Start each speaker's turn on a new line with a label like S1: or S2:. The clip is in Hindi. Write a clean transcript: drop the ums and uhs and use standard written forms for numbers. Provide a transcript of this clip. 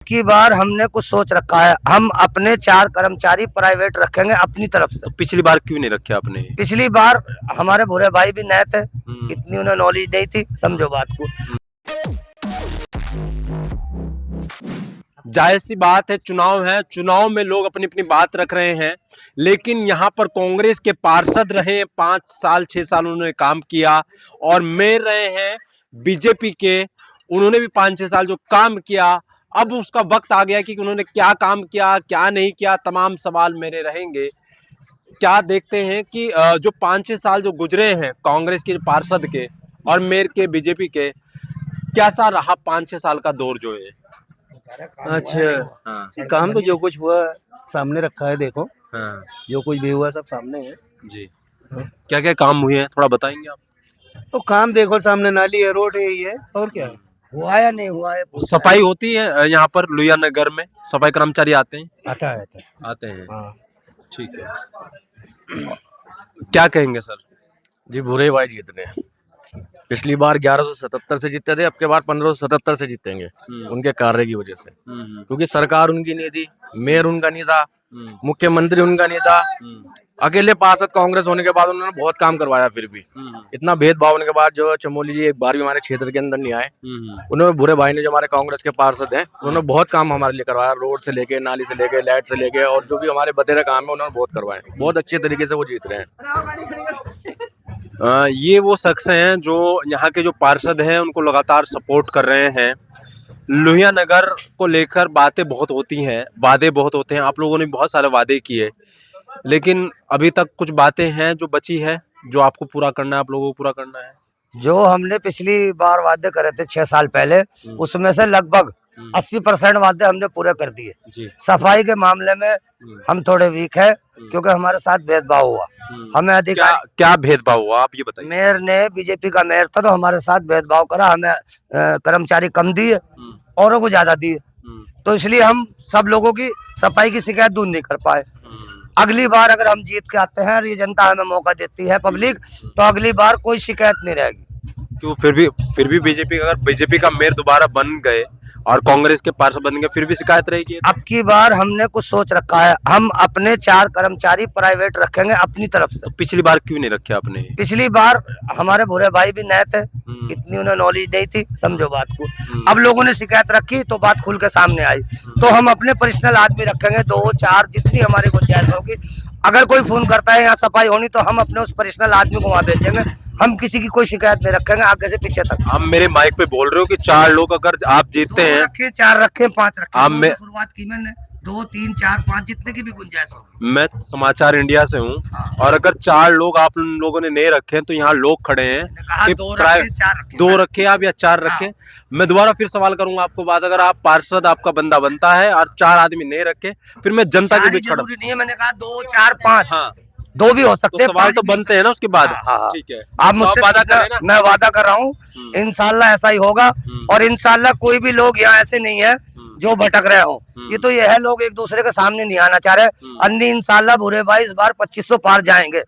S1: की बार हमने कुछ सोच रखा है, हम अपने 4 कर्मचारी प्राइवेट रखेंगे अपनी तरफ से।
S2: तो पिछली बार क्यों नहीं रखे आपने?
S1: पिछली बार हमारे भूरे भाई भी नए थे,
S2: हम्म।
S1: इतनी उन्हें नॉलेज नहीं थी, समझो बात को।
S2: जाहिर सी बात है, चुनाव है, चुनाव में लोग अपनी अपनी बात रख रहे हैं, लेकिन यहाँ पर कांग्रेस के पार्षद रहे 5 साल 6 साल उन्होंने काम किया, और मेयर रहे हैं बीजेपी के, उन्होंने भी 5-6 साल जो काम किया। अब उसका वक्त आ गया कि उन्होंने क्या काम किया क्या नहीं किया, तमाम सवाल मेरे रहेंगे। क्या देखते हैं कि जो 5-6 साल जो गुजरे हैं कांग्रेस के पार्षद के और मेयर के बीजेपी के, कैसा रहा 5-6 साल का दौर जो है?
S3: अच्छा,
S2: हाँ
S3: काम तो जो कुछ हुआ सामने रखा है, देखो
S2: हाँ
S3: जो कुछ भी हुआ सब सामने है।
S2: जी। क्या क्या काम हुए हैं थोड़ा बताएंगे आप?
S3: तो काम देखो सामने, नाली है, रोड है, यही है, और क्या है।
S1: हुआ या नहीं हुआ है?
S2: सफाई होती है यहाँ पर लुहिया नगर में? सफाई कर्मचारी आते हैं?
S3: आता है।
S2: आते हैं,
S3: हाँ
S2: ठीक है। क्या कहेंगे सर?
S4: जी, भूरे भाई जीत रहे हैं। पिछली बार 1177 से जीते थे, अब के बार 1577 से जीतेंगे उनके कार्य की वजह से। क्योंकि सरकार उनकी नहीं थी, मेयर उनका नहीं था, मुख्यमंत्री उनका नहीं था। अकेले पार्षद कांग्रेस होने के बाद उन्होंने बहुत काम करवाया। फिर भी इतना भेदभाव होने के बाद जो चमोली जी एक बार भी हमारे क्षेत्र के अंदर नहीं आए, उन्होंने भूरे भाई ने, जो हमारे कांग्रेस के पार्षद हैं, उन्होंने बहुत काम हमारे लिए करवाया। रोड से लेके, नाली से लेके, लाइट से लेके, और जो भी हमारे बतेरे काम है उन्होंने बहुत करवाए। बहुत अच्छे तरीके से वो जीत रहे हैं।
S2: ये वो शख्स हैं जो यहाँ के जो पार्षद हैं उनको लगातार सपोर्ट कर रहे हैं। लोहिया नगर को लेकर बातें बहुत होती हैं, वादे बहुत होते हैं, आप लोगों ने बहुत सारे वादे किए, लेकिन अभी तक कुछ बातें हैं जो बची है, जो आपको पूरा करना है, आप लोगों को पूरा करना है।
S1: जो हमने पिछली बार वादे करे थे 6 साल पहले, उसमें से लगभग 80% वादे हमने पूरे कर दिए। सफाई के मामले में हम थोड़े वीक है, क्योंकि हमारे साथ भेदभाव हुआ। हमें अधिकार
S2: क्या भेदभाव हुआ आप ये बताइए।
S1: मेयर ने, बीजेपी का मेयर था, तो हमारे साथ भेदभाव करा, हमें कर्मचारी कम दिए, औरों को ज्यादा दिए, तो इसलिए हम सब लोगों की सफाई की शिकायत दूर नहीं कर पाए। अगली बार अगर हम जीत के आते हैं और ये जनता हमें मौका देती है, पब्लिक, तो अगली बार कोई शिकायत नहीं रहेगी।
S2: क्यों? फिर भी बीजेपी, अगर बीजेपी का मेयर दोबारा बन गए और कांग्रेस के पार्षद बन गए, फिर भी शिकायत रहेगी?
S1: अब की बार हमने कुछ सोच रखा है, हम अपने 4 कर्मचारी प्राइवेट रखेंगे अपनी तरफ से।
S2: तो पिछली बार क्यों नहीं रखे आपने?
S1: पिछली बार हमारे भूरे भाई भी नए थे, इतनी उन्हें नॉलेज नहीं थी, समझो बात को। अब लोगों ने शिकायत रखी तो बात खुल के सामने आई, तो हम अपने पर्सनल आदमी रखेंगे 2-4, जितनी हमारी गुंजाइश होगी। अगर कोई फोन करता है यहाँ सफाई होनी, तो हम अपने उस पर्सनल आदमी को वहाँ भेजेंगे। हम किसी की कोई शिकायत नहीं रखेंगे आगे से पीछे तक।
S2: आप मेरे माइक पे बोल रहे हो कि 4 लोग अगर आप जीतते हैं,
S1: रखे, 4 रखे, 5 रखे,
S2: आप में
S1: शुरुआत की मैंने 2, 3, 4, 5 जितने की भी गुंजाइश होगी।
S2: मैं समाचार इंडिया से हूँ, और अगर 4 लोग आप लोगों ने नहीं रखे, तो यहाँ लोग खड़े हैं कि
S1: 2 रखे, 4 रखे,
S2: 2 रखे आप या 4 रखे। मैं दोबारा फिर सवाल करूंगा आपको बात, अगर आप पार्षद, आपका बंदा बनता है और 4 आदमी नहीं रखे, फिर मैं जनता के बीच खड़ा।
S1: नहीं है, मैंने कहा 2, 4, 5,
S2: हाँ,
S1: 2 भी हो सकते हैं,
S2: सवाल तो बनते हैं ना उसके बाद।
S1: हाँ।
S2: ठीक है,
S1: आप मुझसे
S2: वादा कर रहे हैं ना?
S1: मैं वादा कर रहा हूँ, इंशाल्लाह ऐसा ही होगा, और इंशाल्लाह कोई भी लोग यहाँ ऐसे नहीं है जो भटक रहे हो। ये तो ये है, लोग एक दूसरे के सामने नहीं आना चाह रहे, अन्य इंशाल्लाह भूरे भाई इस बार 2500 पार जाएंगे।